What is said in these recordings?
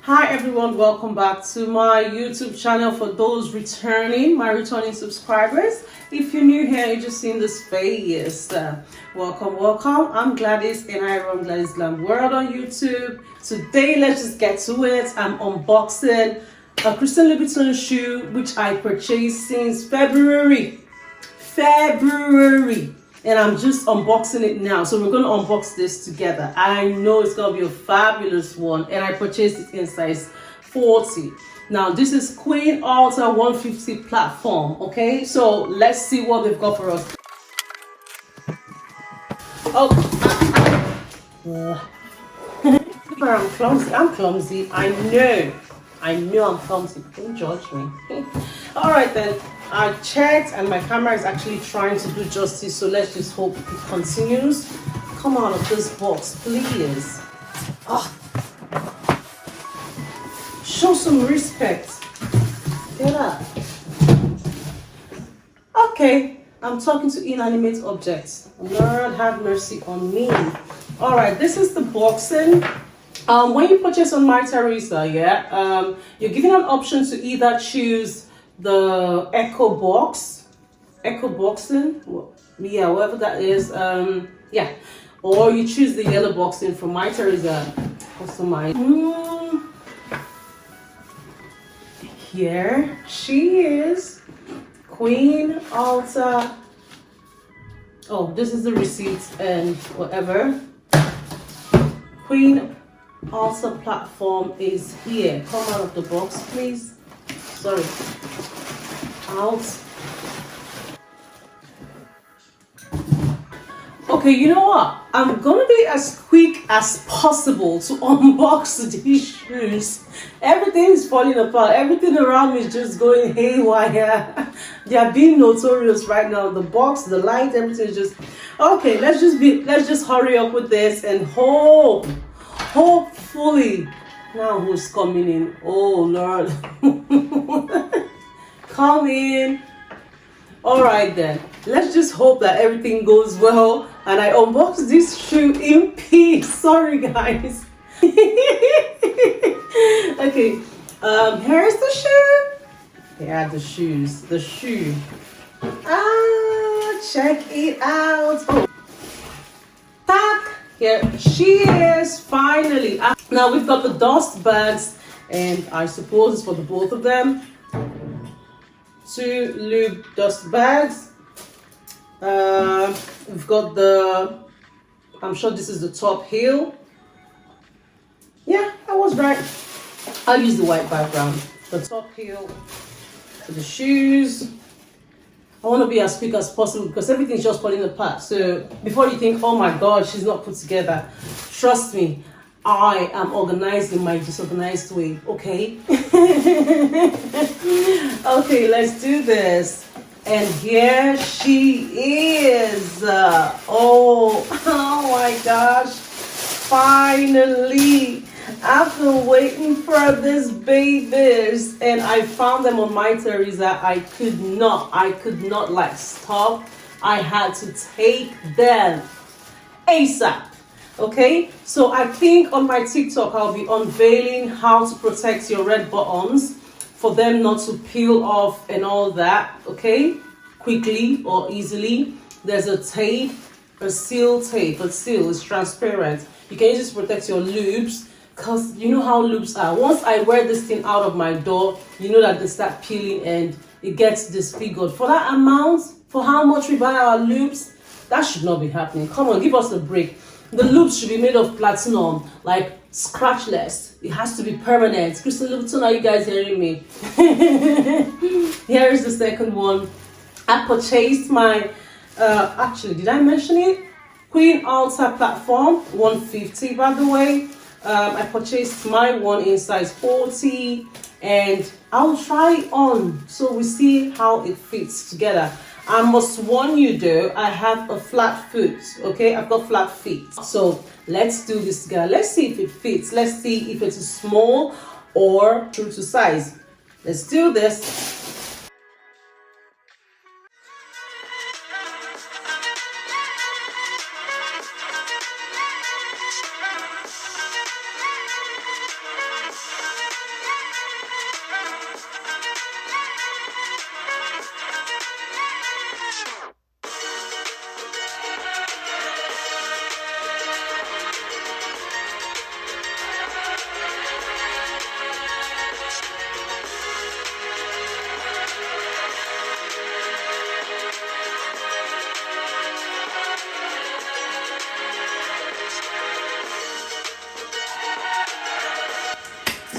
Hi everyone, welcome back to my YouTube channel. For those returning, my returning subscribers, if you're new here, you just seen this face, welcome. I'm Gladys and I run Gladys Glam World on YouTube. Today, let's just get to it. I'm unboxing a Christian Louboutin shoe which I purchased since February, and I'm just unboxing it now. So we're going to unbox this together. I know it's going to be a fabulous one, and I purchased it in size 40. Now this is Queen Alta 150 platform. Okay, so let's see what they've got for us. Oh, I'm clumsy. I know I'm clumsy. Don't judge me. All right then. I checked and my camera is actually trying to do justice, so let's just hope it continues. Come out of this box, please. Show some respect. Get up. Okay, I'm talking to inanimate objects. Lord have mercy on me. All right, this is the boxing. When you purchase on My Teresa, you're given an option to either choose the Echo boxing, whatever that is, or you choose the yellow boxing from My Teresa. Here she is, Queen Alta. Oh, this is the receipt and whatever. Queen Alta platform is here. Come out of the box, please. Sorry. Out. Okay, you know what? I'm gonna be as quick as possible to unbox these shoes. Everything is falling apart. Everything around me is just going haywire. They are being notorious right now. The box, the light, everything is just okay. Let's just hurry up with this and hopefully. Now who's coming in? Oh Lord. Come in. All right then, let's just hope that everything goes well and I unbox this shoe in peace. Sorry guys. Okay, here's the shoe. Here are the shoes. The shoe. Check it out. Oh, tack. Here she is finally. Now we've got the dust bags, and I suppose it's for the both of them. 2 lube dust bags. We've got the, I'm sure this is the top heel. Yeah, I was right. I'll use the white background. The top heel for the shoes. I want to be as quick as possible because everything's just falling apart. So before you think, oh my God, she's not put together, trust me, I am organized in my disorganized way, okay? Okay, let's do this. And here she is. Oh my gosh. Finally. I've been waiting for these babies and I found them on My Teresa. I could not like stop. I had to take them ASAP. Okay, so I think on my TikTok I'll be unveiling how to protect your red buttons for them not to peel off and all that, okay, quickly or easily. There's a tape, a seal tape, a seal is transparent. You can use this to protect your loops because you know how loops are. Once I wear this thing out of my door, you know that they start peeling and it gets disfigured. For that amount, for how much we buy our loops, that should not be happening. Come on, give us a break. The loops should be made of platinum, like scratchless. It has to be permanent. Christian Louboutin, are you guys hearing me? Here is the second one. I purchased my, actually, did I mention it? Queen Alta platform, 150 by the way. I purchased my one in size 40 and I'll try it on so we see how it fits together. I must warn you though, I have a flat foot, okay? I've got flat feet. So let's do this together. Let's see if it fits. Let's see if it's small or true to size. Let's do this.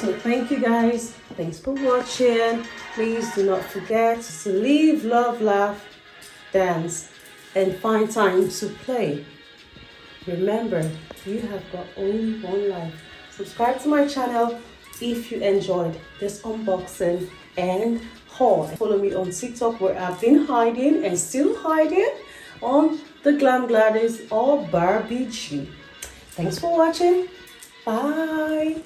So thank you guys. Thanks for watching. Please do not forget to live, love, laugh, dance, and find time to play. Remember, you have got only one life. Subscribe to my channel if you enjoyed this unboxing and haul. Follow me on TikTok where I've been hiding and still hiding on the Glam Gladys or Barbie G. Thanks for watching. Bye.